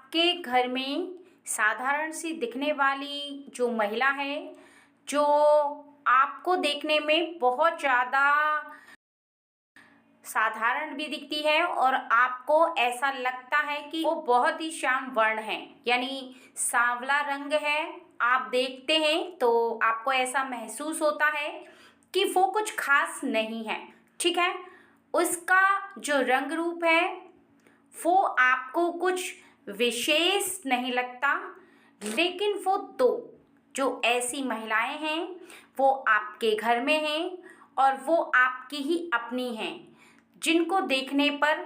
आपके घर में साधारण सी दिखने वाली जो महिला है, जो आपको देखने में बहुत ज़्यादा साधारण भी दिखती है और आपको ऐसा लगता है कि वो बहुत ही श्याम वर्ण है, यानी सांवला रंग है। आप देखते हैं तो आपको ऐसा महसूस होता है कि वो कुछ खास नहीं है, ठीक है। उसका जो रंग रूप है वो आपको कुछ विशेष नहीं लगता, लेकिन वो दो जो ऐसी महिलाएं हैं वो आपके घर में हैं और वो आपकी ही अपनी हैं, जिनको देखने पर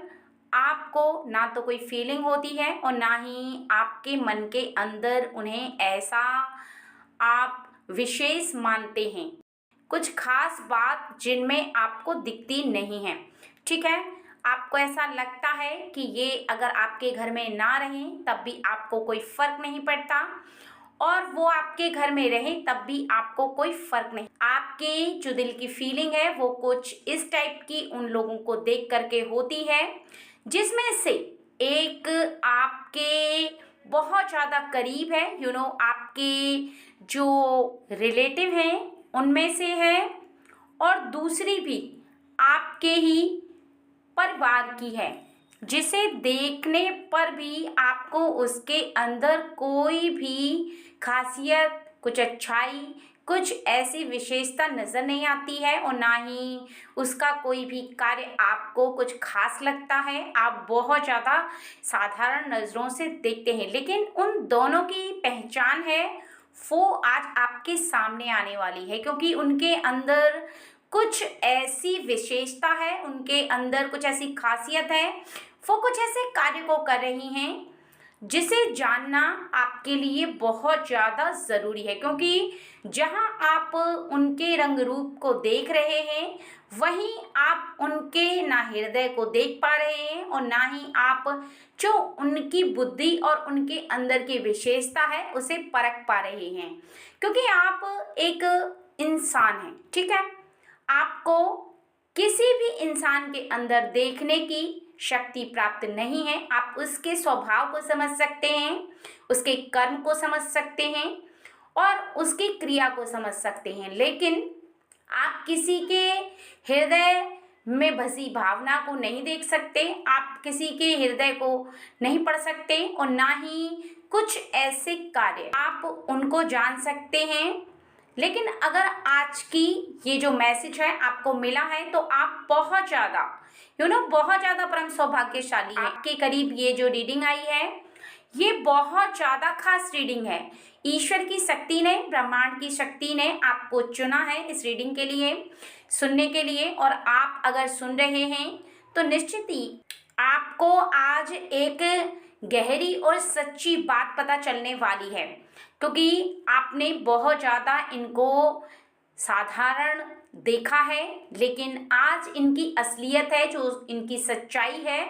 आपको ना तो कोई फीलिंग होती है और ना ही आपके मन के अंदर उन्हें ऐसा आप विशेष मानते हैं। कुछ खास बात जिनमें आपको दिखती नहीं है, ठीक है। आपको ऐसा लगता है कि ये अगर आपके घर में ना रहें तब भी आपको कोई फर्क नहीं पड़ता, और वो आपके घर में रहें तब भी आपको कोई फर्क नहीं। आपके जो दिल की फीलिंग है वो कुछ इस टाइप की उन लोगों को देख करके होती है, जिसमें से एक आपके बहुत ज़्यादा करीब है, आपके जो रिलेटिव हैं उनमें से है, और दूसरी भी आपके ही परिवार की है, जिसे देखने पर भी आपको उसके अंदर कोई भी खासियत, कुछ अच्छाई, कुछ ऐसी विशेषता नज़र नहीं आती है और ना ही उसका कोई भी कार्य आपको कुछ खास लगता है। आप बहुत ज़्यादा साधारण नज़रों से देखते हैं, लेकिन उन दोनों की पहचान है वो आज आपके सामने आने वाली है, क्योंकि उनके अंदर कुछ ऐसी विशेषता है, उनके अंदर कुछ ऐसी खासियत है, वो कुछ ऐसे कार्य को कर रही हैं जिसे जानना आपके लिए बहुत ज़्यादा ज़रूरी है। क्योंकि जहां आप उनके रंग रूप को देख रहे हैं, वहीं आप उनके ना हृदय को देख पा रहे हैं और ना ही आप जो उनकी बुद्धि और उनके अंदर की विशेषता है उसे परख पा रहे हैं। क्योंकि आप एक इंसान हैं, ठीक है। आपको किसी भी इंसान के अंदर देखने की शक्ति प्राप्त नहीं है। आप उसके स्वभाव को समझ सकते हैं, उसके कर्म को समझ सकते हैं और उसकी क्रिया को समझ सकते हैं, लेकिन आप किसी के हृदय में बसी भावना को नहीं देख सकते, आप किसी के हृदय को नहीं पढ़ सकते और ना ही कुछ ऐसे कार्य आप उनको जान सकते हैं। लेकिन अगर आज की ये जो मैसेज है आपको मिला है तो आप बहुत ज़्यादा बहुत ज़्यादा परम सौभाग्यशाली हैं। आपके करीब ये जो रीडिंग आई है ये बहुत ज़्यादा खास रीडिंग है। ईश्वर की शक्ति ने, ब्रह्मांड की शक्ति ने आपको चुना है इस रीडिंग के लिए, सुनने के लिए, और आप अगर सुन रहे हैं तो निश्चित ही आपको आज एक गहरी और सच्ची बात पता चलने वाली है, क्योंकि आपने बहुत ज़्यादा इनको साधारण देखा है, लेकिन आज इनकी असलियत है, जो इनकी सच्चाई है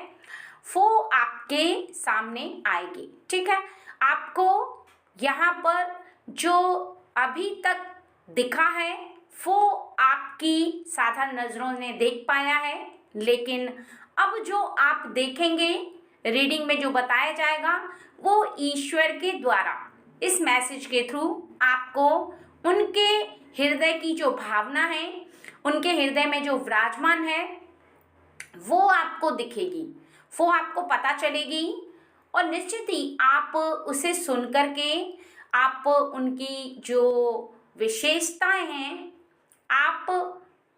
वो आपके सामने आएगी, ठीक है। आपको यहाँ पर जो अभी तक दिखा है वो आपकी साधारण नज़रों ने देख पाया है, लेकिन अब जो आप देखेंगे रीडिंग में जो बताया जाएगा वो ईश्वर के द्वारा इस मैसेज के थ्रू आपको उनके हृदय की जो भावना है, उनके हृदय में जो विराजमान है वो आपको दिखेगी, वो आपको पता चलेगी, और निश्चित ही आप उसे सुन करके आप उनकी जो विशेषताएं हैं आप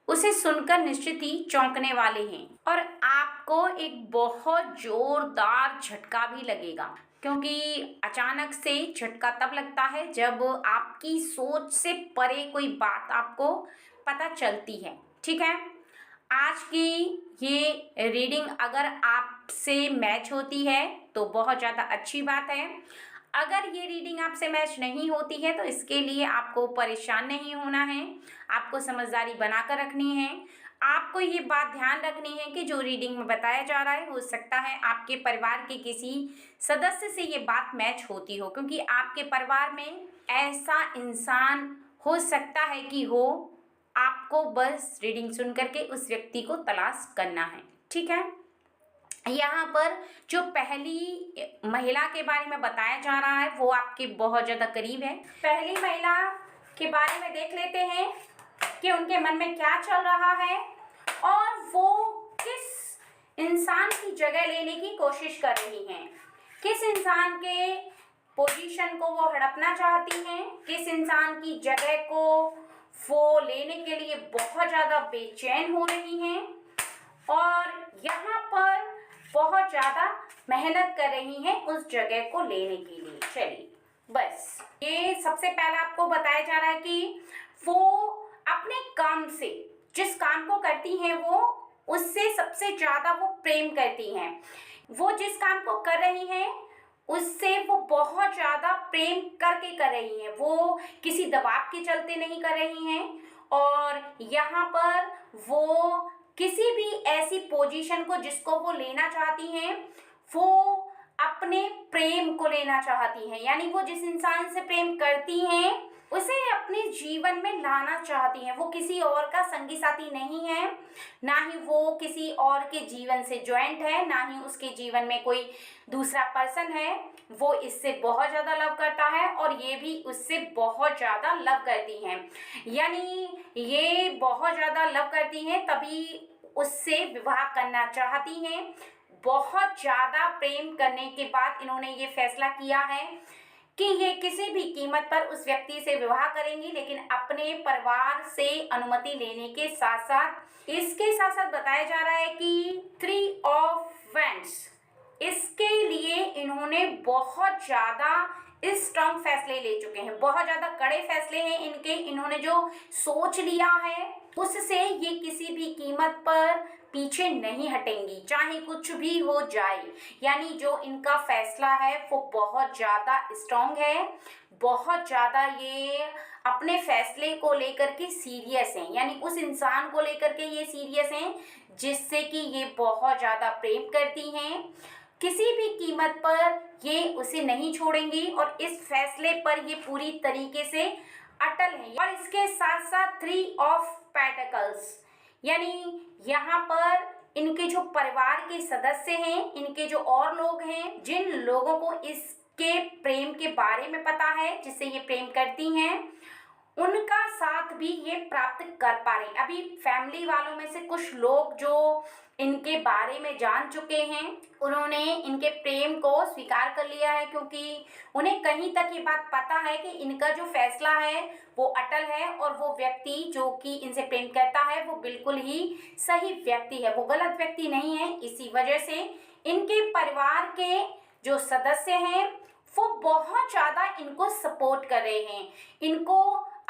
उसे सुनकर निश्चित ही चौंकने वाले हैं, और आपको एक बहुत जोरदार झटका भी लगेगा, क्योंकि अचानक से झटका तब लगता है जब आपकी सोच से परे कोई बात आपको पता चलती है, ठीक है। आज की ये रीडिंग अगर आपसे मैच होती है तो बहुत ज़्यादा अच्छी बात है। अगर ये रीडिंग आपसे मैच नहीं होती है तो इसके लिए आपको परेशान नहीं होना है, आपको समझदारी बनाकर रखनी है। आपको ये बात ध्यान रखनी है कि जो रीडिंग में बताया जा रहा है हो सकता है आपके परिवार के किसी सदस्य से ये बात मैच होती हो, क्योंकि आपके परिवार में ऐसा इंसान हो सकता है कि हो। आपको बस रीडिंग सुन करके उस व्यक्ति को तलाश करना है, ठीक है। यहाँ पर जो पहली महिला के बारे में बताया जा रहा है वो आपके बहुत ज़्यादा करीब है। पहली महिला के बारे में देख लेते हैं कि उनके मन में क्या चल रहा है और वो किस इंसान की जगह लेने की कोशिश कर रही हैं, किस इंसान के पोजीशन को वो हड़पना चाहती हैं, किस इंसान की जगह को वो लेने के लिए बहुत ज़्यादा बेचैन हो रही हैं और यहाँ पर बहुत ज़्यादा मेहनत कर रही हैं उस जगह को लेने के लिए। चलिए, बस ये सबसे पहला आपको बताया जा रहा है कि वो अपने काम से, जिस काम को करती हैं वो उससे सबसे ज़्यादा वो प्रेम करती हैं। वो जिस काम को कर रही हैं उससे वो बहुत ज़्यादा प्रेम करके कर रही हैं, वो किसी दबाव के चलते नहीं कर रही हैं और यहाँ पर वो किसी भी ऐसी पोजीशन को जिसको वो लेना चाहती हैं वो अपने प्रेम को लेना चाहती हैं, यानी वो जिस इंसान से प्रेम करती हैं उसे अपने जीवन में लाना चाहती हैं। वो किसी और का संगी साथी नहीं है, ना ही वो किसी और के जीवन से ज्वाइंट है, ना ही उसके जीवन में कोई दूसरा पर्सन है। वो इससे बहुत ज़्यादा लव करता है और ये भी उससे बहुत ज़्यादा लव करती हैं, यानी ये बहुत ज़्यादा लव करती हैं तभी उससे विवाह करना चाहती हैं। बहुत ज़्यादा प्रेम करने के बाद इन्होंने ये फैसला किया है कि ये किसी भी कीमत पर उस व्यक्ति से विवाह करेंगी, लेकिन अपने परिवार से अनुमति लेने के साथ साथ इसके साथ साथ बताया जा रहा है कि 3 ऑफ वैंड्स, इसके लिए इन्होंने बहुत ज़्यादा स्ट्रॉन्ग फैसले ले चुके हैं, बहुत ज़्यादा कड़े फैसले हैं इनके। इन्होंने जो सोच लिया है उससे ये किसी भी कीमत पर पीछे नहीं हटेंगी, चाहे कुछ भी हो जाए। यानी जो इनका फैसला है वो बहुत ज़्यादा स्ट्रॉन्ग है, बहुत ज़्यादा ये अपने फैसले को लेकर के सीरियस हैं, यानी उस इंसान को लेकर के ये सीरियस हैं जिससे कि ये बहुत ज़्यादा प्रेम करती हैं। किसी भी कीमत पर ये उसे नहीं छोड़ेंगी और इस फैसले पर ये पूरी तरीके से अटल है। और इसके साथ साथ 3 ऑफ पेंटिकल्स, यानी यहाँ पर इनके जो परिवार के सदस्य हैं, इनके जो और लोग हैं, जिन लोगों को इसके प्रेम के बारे में पता है, जिससे ये प्रेम करती हैं, उनका साथ भी ये प्राप्त कर पा रहे हैं। अभी फैमिली वालों में से कुछ लोग जो इनके बारे में जान चुके हैं उन्होंने इनके प्रेम को स्वीकार कर लिया है, क्योंकि उन्हें कहीं तक ये बात पता है कि इनका जो फैसला है वो अटल है और वो व्यक्ति जो कि इनसे प्रेम करता है वो बिल्कुल ही सही व्यक्ति है, वो गलत व्यक्ति नहीं है। इसी वजह से इनके परिवार के जो सदस्य हैं वो बहुत ज़्यादा इनको सपोर्ट कर रहे हैं, इनको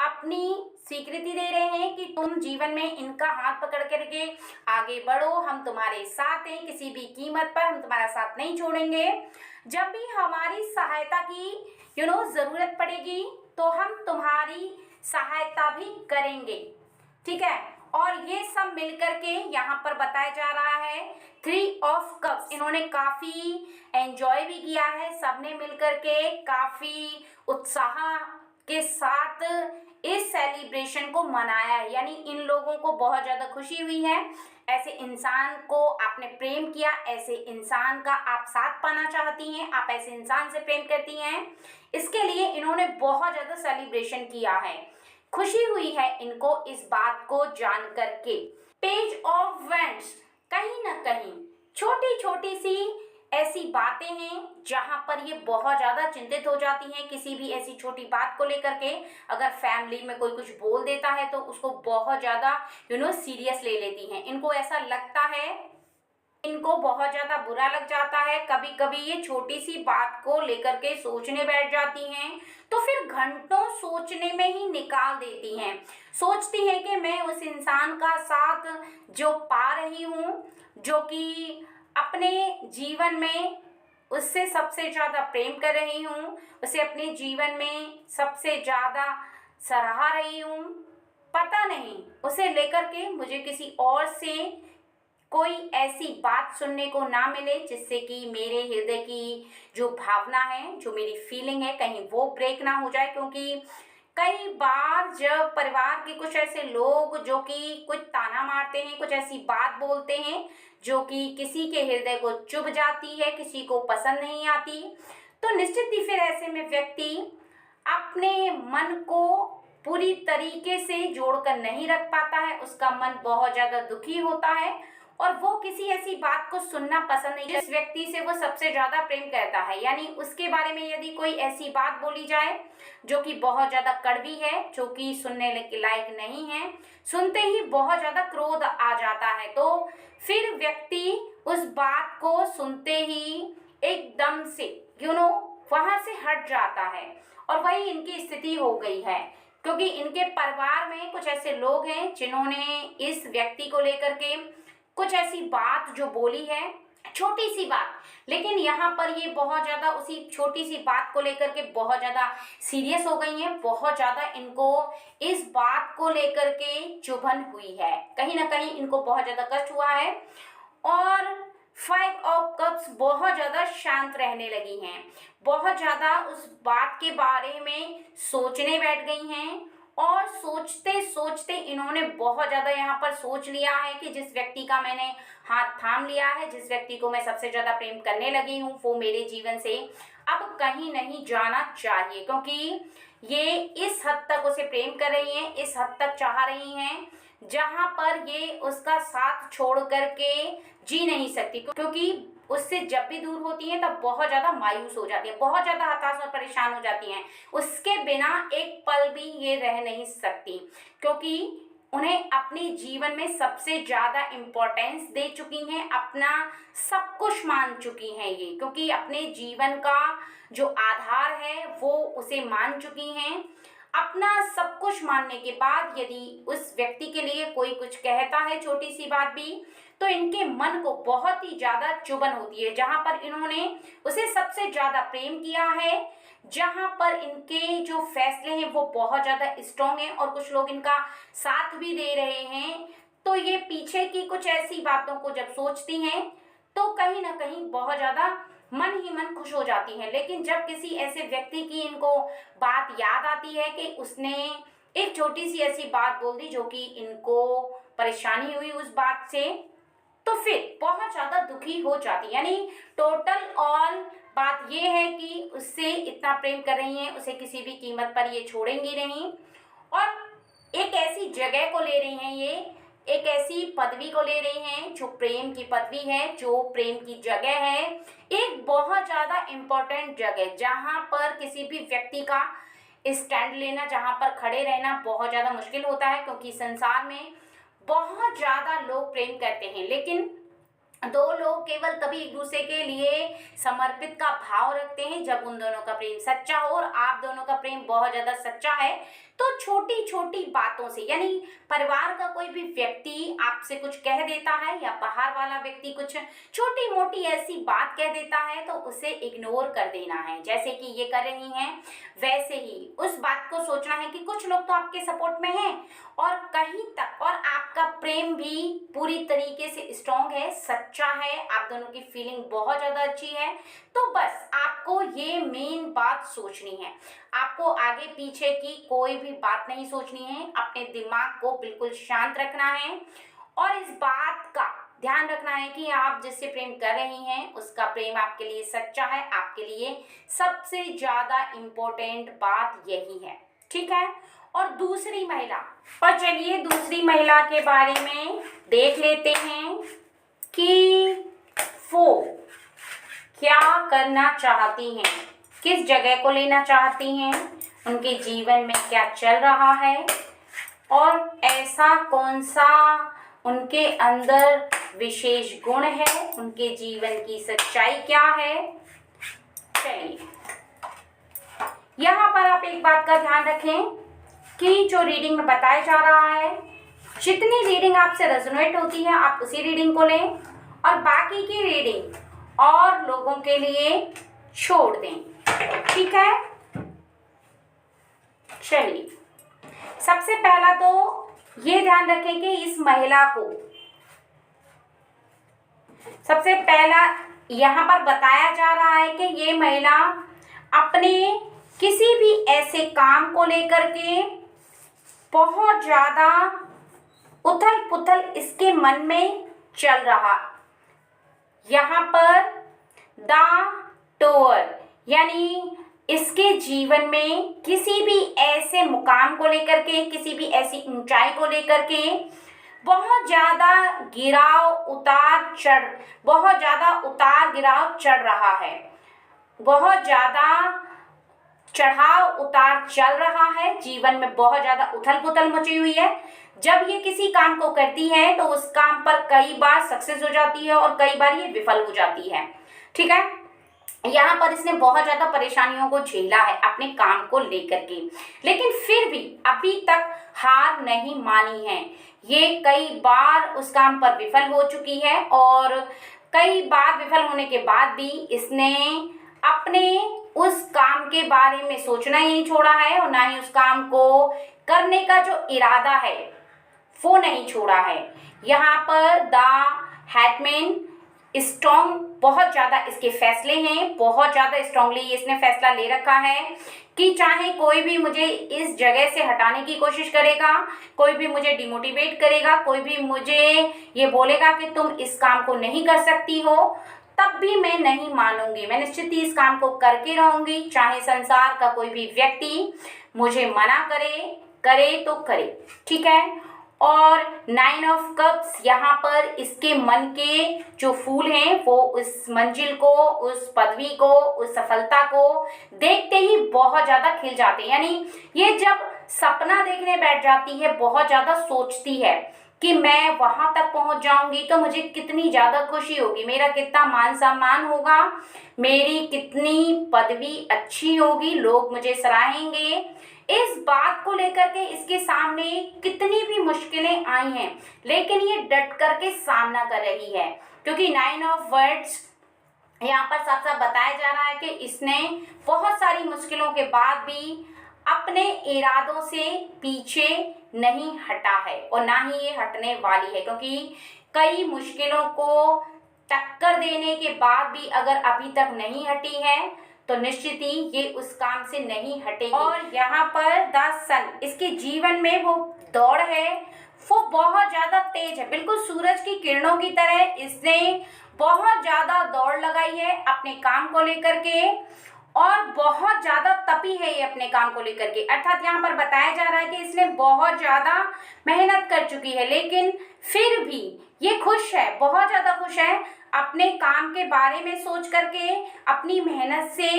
अपनी स्वीकृति दे रहे हैं कि तुम जीवन में इनका हाथ पकड़ करके आगे बढ़ो, हम तुम्हारे साथ हैं, किसी भी कीमत पर हम तुम्हारा साथ नहीं छोड़ेंगे। जब भी हमारी सहायता की ज़रूरत पड़ेगी तो हम तुम्हारी सहायता भी करेंगे, ठीक है। और ये सब मिलकर के यहाँ पर बताया जा रहा है 3 ऑफ कप्स, इन्होंने काफ़ी एंजॉय भी किया है, सबने मिलकर के काफ़ी उत्साह के साथ इस सेलिब्रेशन को मनाया है, यानी इन लोगों को बहुत ज़्यादा खुशी हुई है। ऐसे इंसान को आपने प्रेम किया, ऐसे इंसान का आप साथ पाना चाहती हैं, आप ऐसे इंसान से प्रेम करती हैं, इसके लिए इन्होंने बहुत ज़्यादा सेलिब्रेशन किया है। खुशी हुई है इनको इस बात को जान करके। पेज ऑफ वैंड्स, कहीं ना कहीं छोटी छोटी सी ऐसी बातें हैं जहाँ पर ये बहुत ज़्यादा चिंतित हो जाती हैं, किसी भी ऐसी छोटी बात को लेकर के। अगर फैमिली में कोई कुछ बोल देता है तो उसको बहुत ज़्यादा सीरियस ले लेती हैं, इनको ऐसा लगता है, इनको बहुत ज़्यादा बुरा लग जाता है। कभी कभी ये छोटी सी बात को लेकर के सोचने बैठ जाती हैं तो फिर घंटों सोचने में ही निकाल देती हैं, सोचती हैं कि मैं उस इंसान का साथ जो पा रही हूँ, जो कि अपने जीवन में उससे सबसे ज़्यादा प्रेम कर रही हूँ, उसे अपने जीवन में सबसे ज़्यादा सराहा रही हूँ, पता नहीं उसे लेकर के मुझे किसी और से कोई ऐसी बात सुनने को ना मिले जिससे कि मेरे हृदय की जो भावना है, जो मेरी फीलिंग है, कहीं वो ब्रेक ना हो जाए। क्योंकि कई बार जब परिवार के कुछ ऐसे लोग जो कि कुछ ताना मारते हैं, कुछ ऐसी बात बोलते हैं जो कि किसी के हृदय को चुभ जाती है, किसी को पसंद नहीं आती, तो निश्चित ही फिर ऐसे में व्यक्ति अपने मन को पूरी तरीके से जोड़कर नहीं रख पाता है, उसका मन बहुत ज्यादा दुखी होता है और वो किसी ऐसी बात को सुनना पसंद नहीं, जिस व्यक्ति से वो सबसे ज्यादा प्रेम करता है, यानी उसके बारे में यदि कोई ऐसी बात बोली जाए जो कि बहुत ज्यादा कड़वी है, जो कि सुनने के लायक नहीं है, सुनते ही बहुत ज्यादा क्रोध आ जाता है, तो फिर व्यक्ति उस बात को सुनते ही एकदम से वहां से हट जाता है। और वही इनकी स्थिति हो गई है, क्योंकि इनके परिवार में कुछ ऐसे लोग हैं जिन्होंने इस व्यक्ति को लेकर के कुछ ऐसी बात जो बोली है, छोटी सी बात, लेकिन यहाँ पर ये बहुत ज्यादा उसी छोटी सी बात को लेकर के बहुत ज्यादा सीरियस हो गई हैं, बहुत ज्यादा इनको इस बात को लेकर के चुभन हुई है, कहीं ना कहीं इनको बहुत ज्यादा कष्ट हुआ है और 5 ऑफ कप्स बहुत ज्यादा शांत रहने लगी हैं, बहुत ज्यादा उस बात के बारे में सोचने बैठ गई हैं और सोचते सोचते इन्होंने बहुत ज्यादा यहाँ पर सोच लिया है कि जिस व्यक्ति का मैंने हाथ थाम लिया है, जिस व्यक्ति को मैं सबसे ज्यादा प्रेम करने लगी हूँ, वो मेरे जीवन से अब कहीं नहीं जाना चाहिए, क्योंकि ये इस हद तक उसे प्रेम कर रही हैं, इस हद तक चाह रही हैं जहां पर ये उसका साथ छोड़ करके जी नहीं सकती, क्योंकि उससे जब भी दूर होती हैं तब बहुत ज्यादा मायूस हो जाती है, बहुत ज्यादा हताश और परेशान हो जाती हैं, उसके बिना एक पल भी ये रह नहीं सकती, क्योंकि उन्हें अपने जीवन में सबसे ज्यादा इम्पोर्टेंस दे चुकी हैं, अपना सब कुछ मान चुकी हैं ये, क्योंकि अपने जीवन का जो आधार है वो उसे मान चुकी हैं। अपना सब कुछ मानने के बाद यदि उस व्यक्ति के लिए कोई कुछ कहता है, छोटी सी बात भी, तो इनके मन को बहुत ही ज्यादा चुभन होती है, जहां पर इन्होंने उसे सबसे ज्यादा प्रेम किया है, जहां पर इनके जो फैसले हैं वो बहुत ज्यादा स्ट्रॉन्ग हैं और कुछ लोग इनका साथ भी दे रहे हैं, तो ये पीछे की कुछ ऐसी बातों को जब सोचती हैं तो कहीं ना कहीं बहुत ज्यादा मन ही मन खुश हो जाती है। लेकिन जब किसी ऐसे व्यक्ति की इनको बात याद आती है कि उसने एक छोटी सी ऐसी बात बोल दी जो कि इनको परेशानी हुई उस बात से, तो फिर बहुत ज्यादा दुखी हो जाती है। यानी टोटल ऑल बात ये है कि उससे इतना प्रेम कर रही हैं, उसे किसी भी कीमत पर ये छोड़ेंगी नहीं और एक ऐसी जगह को ले रही हैं, ये एक ऐसी पदवी को ले रही हैं जो प्रेम की पदवी है, जो प्रेम की जगह है, एक बहुत ज्यादा इम्पोर्टेंट जगह जहां पर किसी भी व्यक्ति का स्टैंड लेना, जहां पर खड़े रहना बहुत ज्यादा मुश्किल होता है, क्योंकि संसार में बहुत ज्यादा लोग प्रेम करते हैं, लेकिन दो लोग केवल तभी एक दूसरे के लिए समर्पित का भाव रखते हैं जब उन दोनों का प्रेम सच्चा हो, और आप दोनों का प्रेम बहुत ज्यादा सच्चा है तो छोटी छोटी बातों से, यानी परिवार का कोई भी व्यक्ति आपसे कुछ कह देता है या बाहर वाला व्यक्ति कुछ छोटी मोटी ऐसी बात कह देता है तो उसे इग्नोर कर देना है, जैसे कि ये कर रही हैं वैसे ही उस बात को सोचना है कि कुछ लोग तो आपके सपोर्ट में हैं और कहीं तक, और आपका प्रेम भी पूरी तरीके से स्ट्रॉन्ग है, सच्चा है, आप दोनों की फीलिंग बहुत ज्यादा अच्छी है, तो बस आपको ये मेन बात सोचनी है, आपको आगे पीछे की कोई भी बात नहीं सोचनी है, अपने दिमाग को बिल्कुल शांत रखना है और इस बात का ध्यान रखना है कि आप जिससे प्रेम कर रही हैं उसका प्रेम आपके लिए सच्चा है, आपके लिए सबसे ज्यादा इम्पोर्टेंट बात यही है, ठीक है। और दूसरी महिला, और चलिए दूसरी महिला के बारे में देख लेते हैं कि वो क्या करना चाहती हैं, किस जगह को लेना चाहती हैं, उनके जीवन में क्या चल रहा है और ऐसा कौन सा उनके अंदर विशेष गुण है, उनके जीवन की सच्चाई क्या है। चलिए यहाँ पर आप एक बात का ध्यान रखें कि जो रीडिंग में बताया जा रहा है, जितनी रीडिंग आपसे रेजोनेट होती है आप उसी रीडिंग को लें और बाकी की रीडिंग और लोगों के लिए छोड़ दें, ठीक है। चलिए सबसे पहला तो ये ध्यान रखें कि इस महिला को सबसे पहला यहाँ पर बताया जा रहा है कि ये महिला अपने किसी भी ऐसे काम को लेकर के बहुत ज़्यादा उथल पुथल इसके मन में चल रहा। यहाँ पर द टोअर यानी इसके जीवन में किसी भी ऐसे मुकाम को लेकर के, किसी भी ऐसी ऊंचाई को लेकर के बहुत ज़्यादा बहुत ज़्यादा उतार गिराव चढ़ रहा है, बहुत ज़्यादा चढ़ाव उतार चल रहा है, जीवन में बहुत ज़्यादा उथल पुथल मची हुई है। जब ये किसी काम को करती है तो उस काम पर कई बार सक्सेस हो जाती है और कई बार ये विफल हो जाती है। ठीक है, यहाँ पर इसने बहुत ज़्यादा परेशानियों को झेला है अपने काम को लेकर के, लेकिन फिर भी अभी तक हार नहीं मानी है। ये कई बार उस काम पर विफल हो चुकी है और कई बार विफल होने के बाद भी इसने अपने उस काम के बारे में सोचना ही नहीं छोड़ा है और ना ही उस काम को करने का जो इरादा है वो नहीं छोड़ा है। यहाँ पर द हैटमैन स्ट्रॉन्ग, बहुत ज़्यादा इसके फैसले हैं, बहुत ज़्यादा स्ट्रांगली इसने फैसला ले रखा है कि चाहे कोई भी मुझे इस जगह से हटाने की कोशिश करेगा, कोई भी मुझे डिमोटिवेट करेगा, कोई भी मुझे ये बोलेगा कि तुम इस काम को नहीं कर सकती हो, तब भी मैं नहीं मानूंगी। मैं निश्चित ही इस काम को करके रहूंगी, चाहे संसार का कोई भी व्यक्ति मुझे मना करे तो करे। ठीक है, और 9 ऑफ कप्स यहाँ पर इसके मन के जो फूल हैं वो उस मंजिल को, उस पदवी को, उस सफलता को देखते ही बहुत ज़्यादा खिल जाते हैं। यानी ये जब सपना देखने बैठ जाती है, बहुत ज़्यादा सोचती है कि मैं वहाँ तक पहुँच जाऊँगी तो मुझे कितनी ज़्यादा खुशी होगी, मेरा कितना मान सम्मान होगा, मेरी कितनी पदवी अच्छी होगी, लोग मुझे सराहेंगे। इस बात को लेकर के इसके सामने कितनी भी मुश्किलें आई हैं, लेकिन ये डट करके सामना कर रही है, क्योंकि 9 ऑफ वर्ड्स यहाँ पर साफ साफ बताया जा रहा है कि इसने बहुत सारी मुश्किलों के बाद भी अपने इरादों से पीछे नहीं हटा है और ना ही ये हटने वाली है, क्योंकि कई मुश्किलों को टक्कर देने के बाद भी अगर अभी तक नहीं हटी है तो निश्चित ही ये उस काम से नहीं हटेगी। और यहाँ पर द सन, इसके जीवन में वो दौड़ है वो बहुत ज़्यादा तेज है, बिल्कुल सूरज की किरणों की तरह इसने बहुत ज़्यादा दौड़ लगाई है अपने काम को लेकर के और बहुत ज़्यादा तपी है ये अपने काम को लेकर के। अर्थात यहाँ पर बताया जा रहा है कि इसने बहुत ज़्यादा मेहनत कर चुकी है, लेकिन फिर भी ये खुश है, बहुत ज़्यादा खुश है अपने काम के बारे में सोच करके, अपनी मेहनत से,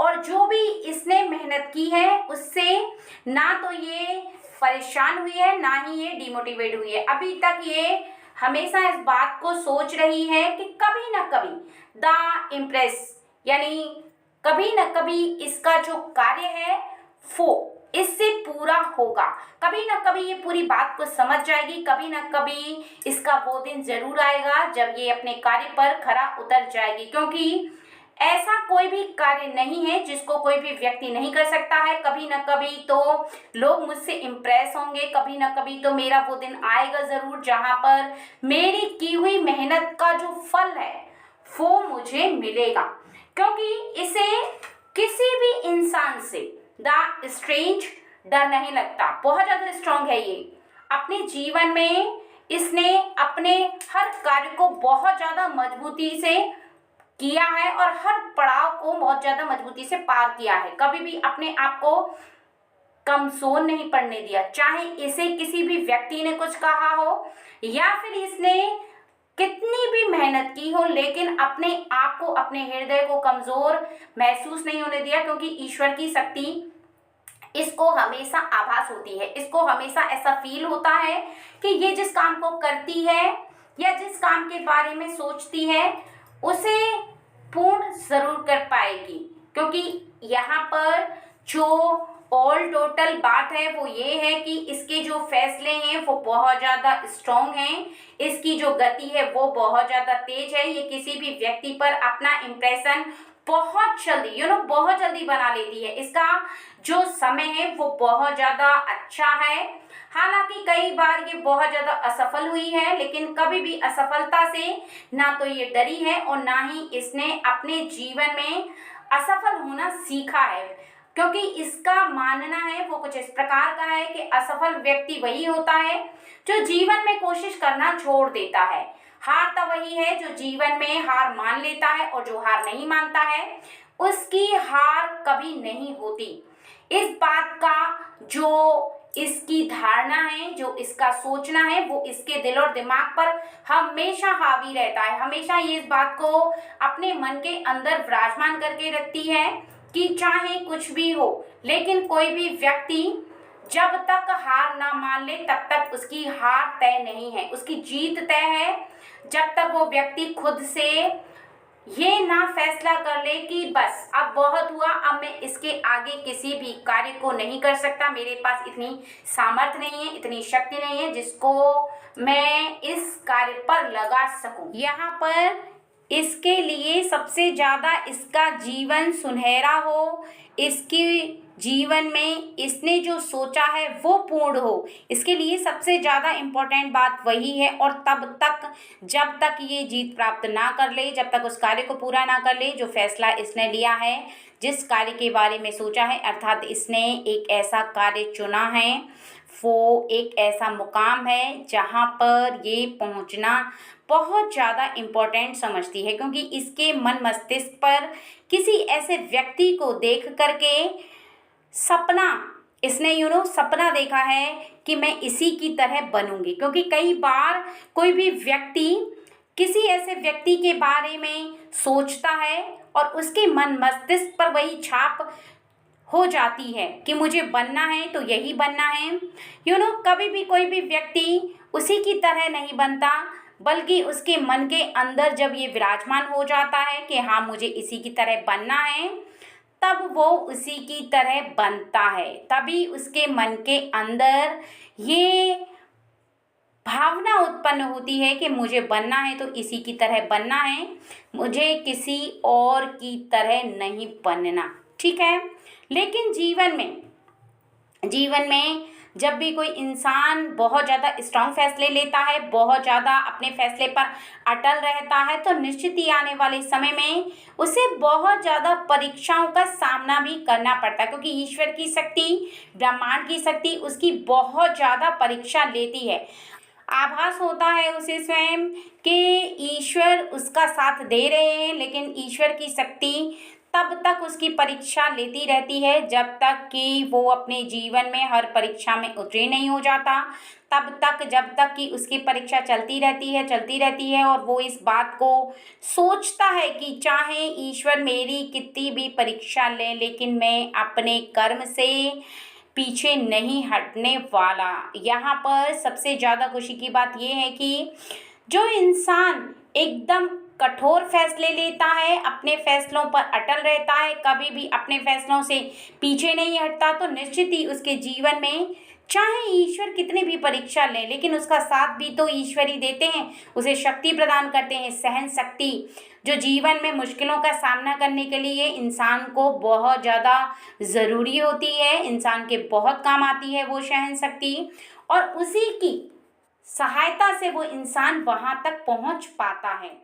और जो भी इसने मेहनत की है उससे ना तो ये परेशान हुई है ना ही ये डिमोटिवेट हुई है। अभी तक ये हमेशा इस बात को सोच रही है कि कभी ना कभी द इम्प्रेस, यानी कभी ना कभी इसका जो कार्य है वो इससे पूरा होगा, कभी ना कभी ये पूरी बात को समझ जाएगी, कभी ना कभी इसका वो दिन जरूर आएगा जब ये अपने कार्य पर खरा उतर जाएगी, क्योंकि ऐसा कोई भी कार्य नहीं है जिसको कोई भी व्यक्ति नहीं कर सकता है। कभी ना कभी तो लोग मुझसे इम्प्रेस होंगे, कभी ना कभी तो मेरा वो दिन आएगा ज़रूर जहाँ पर मेरी की हुई मेहनत का जो फल है वो मुझे मिलेगा, क्योंकि इसे किसी भी इंसान से द स्ट्रेंज डर नहीं लगता। बहुत ज़्यादा स्ट्रांग है ये अपने जीवन में, इसने अपने हर कार्य को बहुत ज़्यादा मजबूती से किया है और हर पड़ाव को बहुत ज़्यादा मजबूती से पार किया है, कभी भी अपने आप को कमजोर नहीं पड़ने दिया, चाहे इसे किसी भी व्यक्ति ने कुछ कहा हो या फिर इसने कितनी भी मेहनत की हो, लेकिन अपने आप को, अपने हृदय को कमजोर महसूस नहीं होने दिया, क्योंकि ईश्वर की शक्ति इसको हमेशा आभास होती है, इसको हमेशा ऐसा फील होता है कि ये जिस काम को करती है या जिस काम के बारे में सोचती है उसे पूर्ण जरूर कर पाएगी, क्योंकि यहाँ पर जो ऑल टोटल बात है वो ये है कि इसके जो फैसले हैं वो बहुत ज़्यादा स्ट्रॉन्ग हैं, इसकी जो गति है वो बहुत ज़्यादा तेज है, ये किसी भी व्यक्ति पर अपना इम्प्रेशन बहुत जल्दी बहुत जल्दी बना लेती है, इसका जो समय है वो बहुत ज़्यादा अच्छा है। हालांकि कई बार ये बहुत ज़्यादा असफल हुई है, लेकिन कभी भी असफलता से ना तो ये डरी है और ना ही इसने अपने जीवन में असफल होना सीखा है, क्योंकि इसका मानना है वो कुछ इस प्रकार का है कि असफल व्यक्ति वही होता है जो जीवन में कोशिश करना छोड़ देता है। हार तो वही है जो जीवन में हार मान लेता है, और जो हार नहीं मानता है उसकी हार कभी नहीं होती। इस बात का जो इसकी धारणा है, जो इसका सोचना है, वो इसके दिल और दिमाग पर हमेशा हावी रहता है। हमेशा ये इस बात को अपने मन के अंदर विराजमान करके रखती है कि चाहे कुछ भी हो, लेकिन कोई भी व्यक्ति जब तक हार ना मान ले तब तक उसकी हार तय नहीं है, उसकी जीत तय है। जब तक वो व्यक्ति खुद से ये ना फैसला कर ले कि बस अब बहुत हुआ, अब मैं इसके आगे किसी भी कार्य को नहीं कर सकता, मेरे पास इतनी सामर्थ्य नहीं है, इतनी शक्ति नहीं है जिसको मैं इस कार्य पर लगा सकूं। यहाँ पर इसके लिए सबसे ज़्यादा इसका जीवन सुनहरा हो, इसकी जीवन में इसने जो सोचा है वो पूर्ण हो, इसके लिए सबसे ज़्यादा इम्पोर्टेंट बात वही है। और तब तक जब तक ये जीत प्राप्त ना कर ले, जब तक उस कार्य को पूरा ना कर ले जो फैसला इसने लिया है, जिस कार्य के बारे में सोचा है, अर्थात इसने एक ऐसा कार्य चुना है, वो एक ऐसा मुकाम है जहाँ पर ये पहुँचना बहुत ज़्यादा इम्पोर्टेंट समझती है। क्योंकि इसके मन मस्तिष्क पर किसी ऐसे व्यक्ति को देख करके सपना, इसने सपना देखा है कि मैं इसी की तरह बनूंगी। क्योंकि कई बार कोई भी व्यक्ति किसी ऐसे व्यक्ति के बारे में सोचता है और उसके मन मस्तिष्क पर वही छाप हो जाती है कि मुझे बनना है तो यही बनना है। कभी भी कोई भी व्यक्ति उसी की तरह नहीं बनता, बल्कि उसके मन के अंदर जब ये विराजमान हो जाता है कि हाँ मुझे इसी की तरह बनना है, तब वो उसी की तरह बनता है। तभी उसके मन के अंदर ये भावना उत्पन्न होती है कि मुझे बनना है तो इसी की तरह बनना है, मुझे किसी और की तरह नहीं बनना। ठीक है। लेकिन जीवन में जब भी कोई इंसान बहुत ज़्यादा स्ट्रांग फैसले लेता है, बहुत ज़्यादा अपने फैसले पर अटल रहता है, तो निश्चित ही आने वाले समय में उसे बहुत ज़्यादा परीक्षाओं का सामना भी करना पड़ता है। क्योंकि ईश्वर की शक्ति, ब्रह्मांड की शक्ति उसकी बहुत ज़्यादा परीक्षा लेती है। आभास होता है उसे स्वयं कि ईश्वर उसका साथ दे रहे हैं, लेकिन ईश्वर की शक्ति तब तक उसकी परीक्षा लेती रहती है जब तक कि वो अपने जीवन में हर परीक्षा में उत्तीर्ण नहीं हो जाता। तब तक जब तक कि उसकी परीक्षा चलती रहती है और वो इस बात को सोचता है कि चाहे ईश्वर मेरी कितनी भी परीक्षा ले, लेकिन मैं अपने कर्म से पीछे नहीं हटने वाला। यहाँ पर सबसे ज़्यादा खुशी की बात यह है कि जो इंसान एकदम कठोर फैसले लेता है, अपने फैसलों पर अटल रहता है, कभी भी अपने फैसलों से पीछे नहीं हटता, तो निश्चित ही उसके जीवन में चाहे ईश्वर कितने भी परीक्षा ले, लेकिन उसका साथ भी तो ईश्वर ही देते हैं, उसे शक्ति प्रदान करते हैं, सहन शक्ति, जो जीवन में मुश्किलों का सामना करने के लिए इंसान को बहुत ज़्यादा ज़रूरी होती है, इंसान के बहुत काम आती है वो सहन शक्ति, और उसी की सहायता से वो इंसान वहाँ तक पहुँच पाता है।